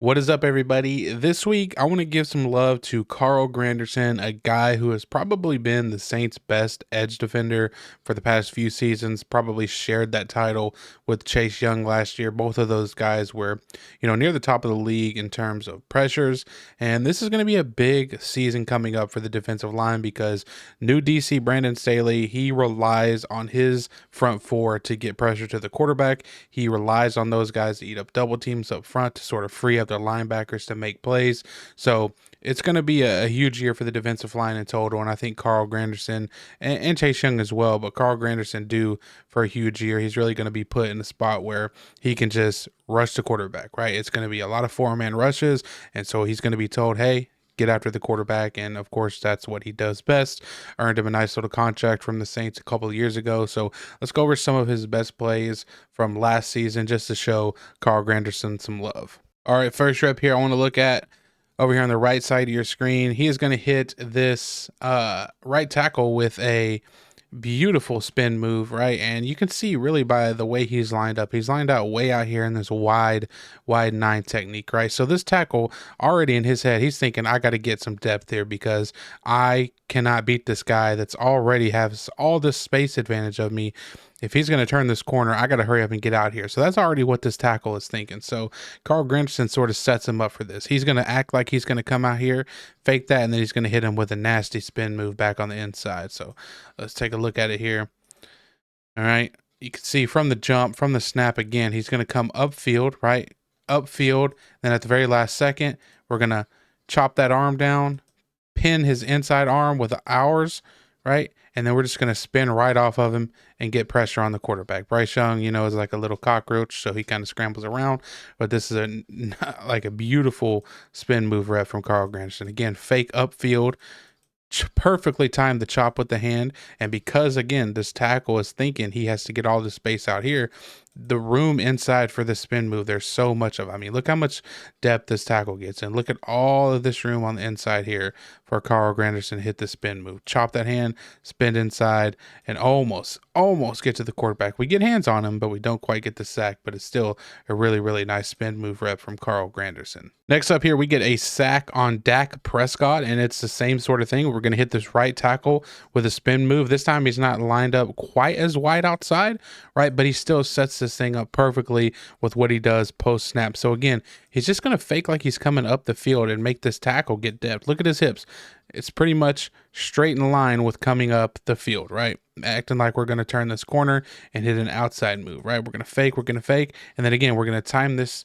What is up, everybody? This week, I want to give some love to Carl Granderson, a guy who has probably been the Saints' best edge defender for the past few seasons, probably shared that title with Chase Young last year. Both of those guys were, near the top of the league in terms of pressures. And this is going to be a big season coming up for the defensive line because new DC Brandon Staley, he relies on his front four to get pressure to the quarterback. He relies on those guys to eat up double teams up front to sort of free up their linebackers to make plays. So it's going to be a huge year for the defensive line in total. And I think Carl Granderson and Chase Young as well, but Carl Granderson due for a huge year. He's really going to be put in a spot where he can just rush the quarterback, right? It's going to be a lot of four-man rushes. And so he's going to be told, hey, get after the quarterback, and of course that's what he does best. Earned him a nice little contract from the Saints a couple of years ago. So let's go over some of his best plays from last season just to show Carl Granderson some love. All right, first rep here I want to look at over here on the right side of your screen. He is going to hit this right tackle with a beautiful spin move, right? And you can see really by the way he's lined up, he's lined out way out here in this wide nine technique, right? So this tackle already in his head, he's thinking, I got to get some depth here because I cannot beat this guy that's already has all this space advantage of me. If he's going to turn this corner, I got to hurry up and get out here. So that's already what this tackle is thinking. So Carl Granderson sort of sets him up for this. He's going to act like he's going to come out here, fake that, and then he's going to hit him with a nasty spin move back on the inside. So let's take a look at it here. All right. You can see from the jump, from the snap again, he's going to come upfield, right? Upfield. Then at the very last second, we're going to chop that arm down, pin his inside arm with ours, right? And then we're just going to spin right off of him and get pressure on the quarterback. Bryce Young, is like a little cockroach, so he kind of scrambles around. But this is like a beautiful spin move rep from Carl Granderson. Again, fake upfield, perfectly timed the chop with the hand. And because, again, this tackle is thinking he has to get all the space out here, the room inside for the spin move, there's so much of it. I mean, look how much depth this tackle gets, and look at all of this room on the inside here for Carl Granderson to hit the spin move. Chop that hand, spin inside, and almost get to the quarterback. We get hands on him, but we don't quite get the sack, but it's still a really nice spin move rep from Carl Granderson. Next up here, we get a sack on Dak Prescott, and it's the same sort of thing. We're going to hit this right tackle with a spin move. This time he's not lined up quite as wide outside, right? But he still sets this thing up perfectly with what he does post snap. So again, he's just going to fake like he's coming up the field and make this tackle get depth. Look at his hips. It's pretty much straight in line with coming up the field, right? Acting like we're going to turn this corner and hit an outside move, right? We're going to fake. And then again, we're going to time this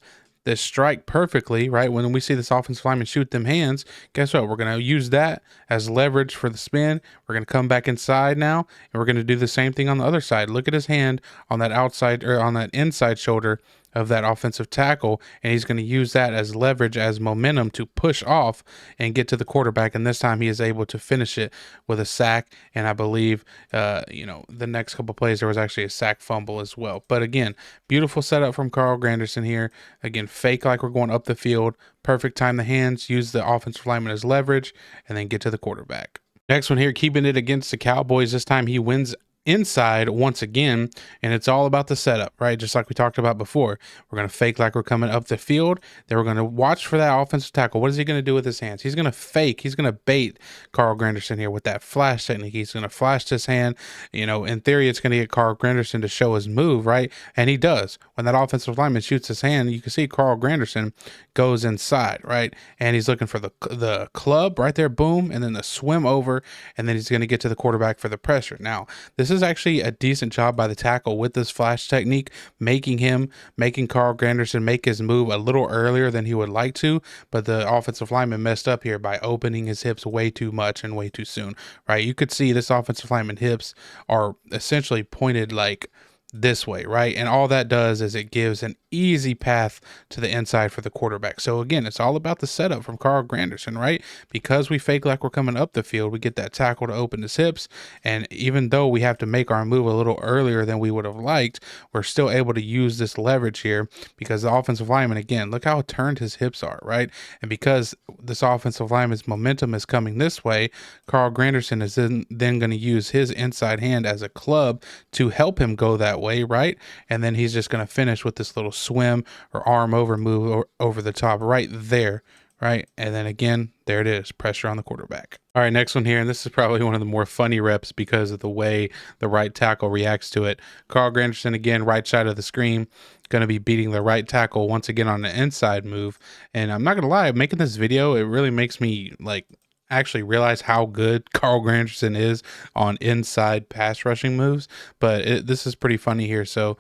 strike perfectly, right? When we see this offensive lineman shoot them hands, guess what? We're going to use that as leverage for the spin. We're going to come back inside now, and we're going to do the same thing on the other side. Look at his hand on that outside or on that inside shoulder of that offensive tackle, and he's going to use that as leverage, as momentum to push off and get to the quarterback. And this time he is able to finish it with a sack. And I believe, the next couple plays there was actually a sack fumble as well. But again, beautiful setup from Carl Granderson here. Again, fake like we're going up the field, perfect time the hands, use the offensive lineman as leverage, and then get to the quarterback. Next one here, keeping it against the Cowboys. This time he wins inside once again, and it's all about the setup, right? Just like we talked about before. We're going to fake like we're coming up the field. Then we're going to watch for that offensive tackle. What is he going to do with his hands? He's going to fake. He's going to bait Carl Granderson here with that flash technique. He's going to flash his hand. In theory, it's going to get Carl Granderson to show his move, right? And he does. When that offensive lineman shoots his hand, you can see Carl Granderson goes inside, right? And he's looking for the club right there, boom, and then the swim over, and then he's going to get to the quarterback for the pressure. Now, this is actually a decent job by the tackle with this flash technique, making Carl Granderson make his move a little earlier than he would like to, but the offensive lineman messed up here by opening his hips way too much and way too soon, right? You could see this offensive lineman hips are essentially pointed like this way, right? And all that does is it gives an easy path to the inside for the quarterback. So again, it's all about the setup from Carl Granderson, right? Because we fake like we're coming up the field, we get that tackle to open his hips, and even though we have to make our move a little earlier than we would have liked, we're still able to use this leverage here because the offensive lineman, again, look how turned his hips are, right? And because this offensive lineman's momentum is coming this way, Carl Granderson is then going to use his inside hand as a club to help him go that way. way, right? And then he's just going to finish with this little swim or arm over move over the top right there, right? And then again, there it is, pressure on the quarterback. All right, next one here, and this is probably one of the more funny reps because of the way the right tackle reacts to it. Carl Granderson, again, right side of the screen, going to be beating the right tackle once again on an inside move. And I'm not going to lie, making this video, it really makes me like actually realize how good Carl Granderson is on inside pass rushing moves. But this is pretty funny here. So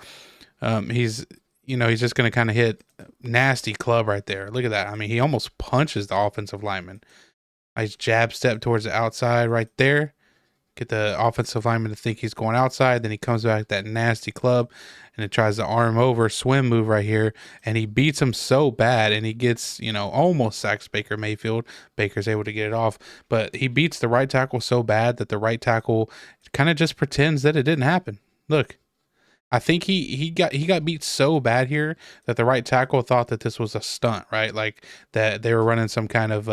he's just going to kind of hit nasty club right there. Look at that. I mean, he almost punches the offensive lineman. Nice jab step towards the outside right there. Get the offensive lineman to think he's going outside. Then he comes back that nasty club and it tries the arm over swim move right here. And he beats him so bad and he gets, almost sacks Baker Mayfield. Baker's able to get it off. But he beats the right tackle so bad that the right tackle kind of just pretends that it didn't happen. Look. I think he got beat so bad here that the right tackle thought that this was a stunt, right? Like that they were running some kind of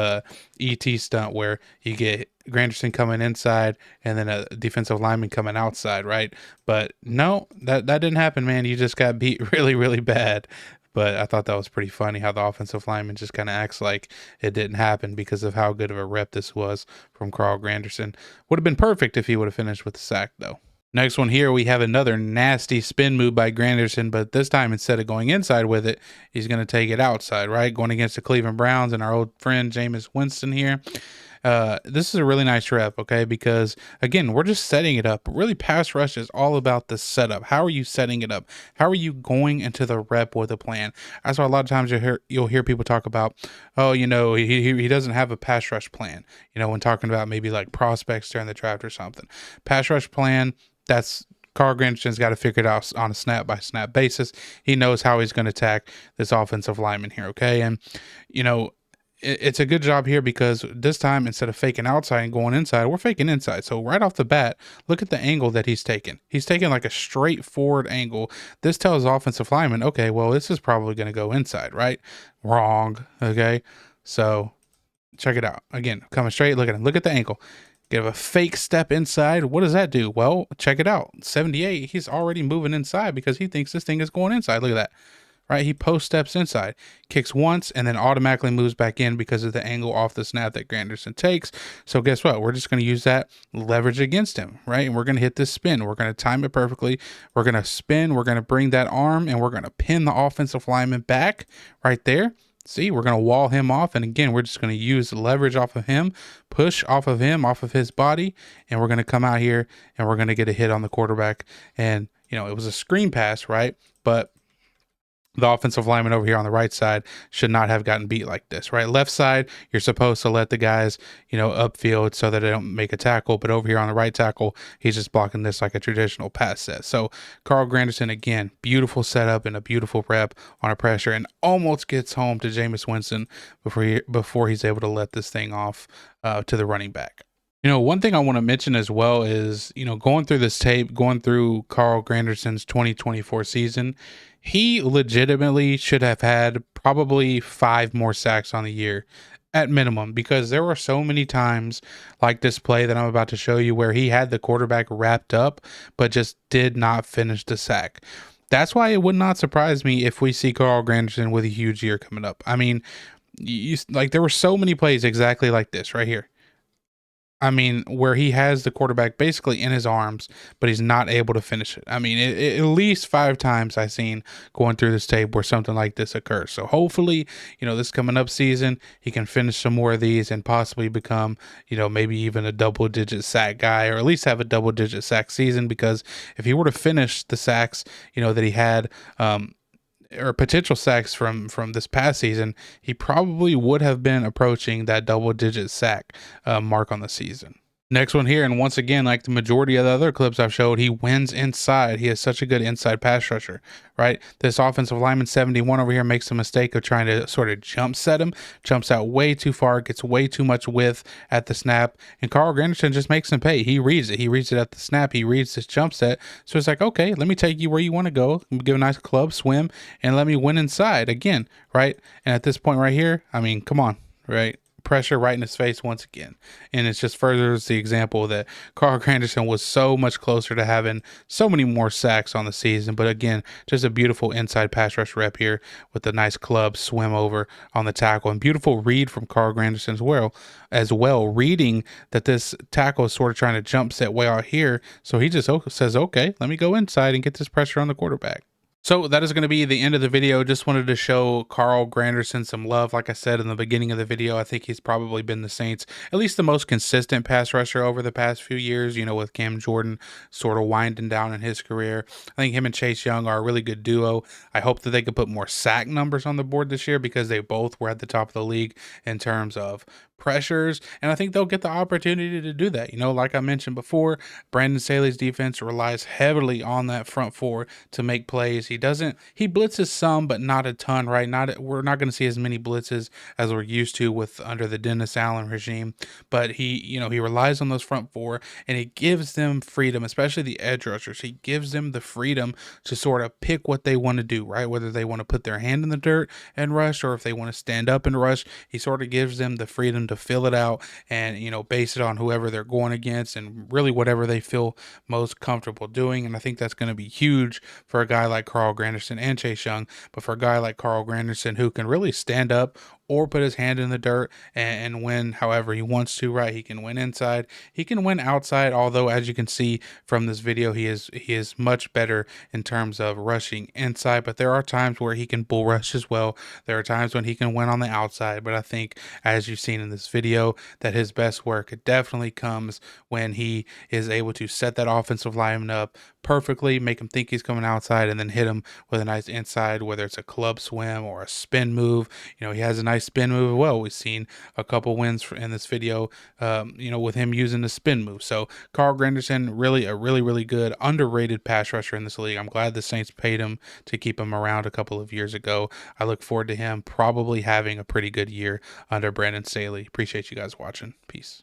ET stunt where you get Granderson coming inside and then a defensive lineman coming outside, right? But no, that didn't happen, man. You just got beat really, really bad. But I thought that was pretty funny how the offensive lineman just kind of acts like it didn't happen because of how good of a rep this was from Carl Granderson. Would have been perfect if he would have finished with the sack, though. Next one here, we have another nasty spin move by Granderson, but this time instead of going inside with it, he's going to take it outside, right? Going against the Cleveland Browns and our old friend Jameis Winston here. This is a really nice rep, okay? Because, again, we're just setting it up. Really, pass rush is all about the setup. How are you setting it up? How are you going into the rep with a plan? That's why a lot of times you'll hear people talk about, oh, he doesn't have a pass rush plan, when talking about maybe like prospects during the draft or something. Pass rush plan, that's Carl Granderson's got to figure it out on a snap-by-snap basis. He knows how he's going to attack this offensive lineman here, okay? And, it's a good job here because this time, instead of faking outside and going inside, we're faking inside. So right off the bat, look at the angle that he's taking. He's taking like a straightforward angle. This tells offensive lineman, okay, well, this is probably going to go inside, right? Wrong, okay? So check it out. Again, coming straight, look at him. Look at the ankle. Give a fake step inside. What does that do? Well, check it out. 78, he's already moving inside because he thinks this thing is going inside. Look at that. Right? He post steps inside, kicks once, and then automatically moves back in because of the angle off the snap that Granderson takes. So guess what? We're just going to use that leverage against him, right? And we're going to hit this spin. We're going to time it perfectly. We're going to spin. We're going to bring that arm, and we're going to pin the offensive lineman back right there. See, we're going to wall him off. And again, we're just going to use leverage off of him, push off of him, off of his body. And we're going to come out here and we're going to get a hit on the quarterback. And, it was a screen pass, right? But the offensive lineman over here on the right side should not have gotten beat like this, right? Left side, you're supposed to let the guys, upfield so that they don't make a tackle. But over here on the right tackle, he's just blocking this like a traditional pass set. So Carl Granderson, again, beautiful setup and a beautiful rep on a pressure and almost gets home to Jameis Winston before he's able to let this thing off to the running back. One thing I want to mention as well is, going through this tape, going through Carl Granderson's 2024 season, he legitimately should have had probably 5 more sacks on the year at minimum, because there were so many times like this play that I'm about to show you where he had the quarterback wrapped up, but just did not finish the sack. That's why it would not surprise me if we see Carl Granderson with a huge year coming up. I mean, there were so many plays exactly like this right here. I mean, where he has the quarterback basically in his arms, but he's not able to finish it. I mean, at least 5 times I've seen going through this tape where something like this occurs. So hopefully, this coming up season, he can finish some more of these and possibly become, maybe even a double-digit sack guy, or at least have a double-digit sack season, because if he were to finish the sacks, that he had, or potential sacks from this past season, he probably would have been approaching that double-digit sack mark on the season. Next one here, and once again, like the majority of the other clips I've showed, he wins inside. He has such a good inside pass rusher, right? This offensive lineman 71 over here makes the mistake of trying to sort of jump set him, jumps out way too far, gets way too much width at the snap, and Carl Granderson just makes him pay. He reads it. He reads it at the snap. He reads this jump set. So it's like, okay, let me take you where you want to go, give a nice club swim, and let me win inside again, right? And at this point right here, I mean, come on, right? pressure right in his face once again. And it just furthers the example that Carl Granderson was so much closer to having so many more sacks on the season. But again, just a beautiful inside pass rush rep here with a nice club swim over on the tackle, and beautiful read from Carl Granderson as well, reading that this tackle is sort of trying to jump set way out here. So he just says, okay, let me go inside and get this pressure on the quarterback. So that is going to be the end of the video. Just wanted to show Carl Granderson some love. Like I said in the beginning of the video, I think he's probably been the Saints, at least the most consistent pass rusher over the past few years, with Cam Jordan sort of winding down in his career. I think him and Chase Young are a really good duo. I hope that they could put more sack numbers on the board this year, because they both were at the top of the league in terms of pressures, and I think they'll get the opportunity to do that. Like I mentioned before, Brandon Staley's defense relies heavily on that front four to make plays. He blitzes some, but not a ton, right? We're not going to see as many blitzes as we're used to with under the Dennis Allen regime, but he relies on those front four, and it gives them freedom, especially the edge rushers. He gives them the freedom to sort of pick what they want to do, right? Whether they want to put their hand in the dirt and rush, or if they want to stand up and rush, he sort of gives them the freedom to fill it out and base it on whoever they're going against, and really whatever they feel most comfortable doing. And I think that's going to be huge for a guy like Carl Granderson and Chase Young, but for a guy like Carl Granderson, who can really stand up or put his hand in the dirt and win however he wants to, right? He can win inside, he can win outside, although as you can see from this video, he is much better in terms of rushing inside, but there are times where he can bull rush as well. There are times when he can win on the outside, but I think, as you've seen in this video, that his best work definitely comes when he is able to set that offensive lineman up perfectly, make him think he's coming outside, and then hit him with a nice inside, whether it's a club swim or a spin move. He has a nice spin move as well. We've seen a couple wins in this video, with him using the spin move. So Carl Granderson, really a really, really good, underrated pass rusher in this league. I'm glad the Saints paid him to keep him around a couple of years ago. I look forward to him probably having a pretty good year under Brandon Staley. Appreciate you guys watching. Peace.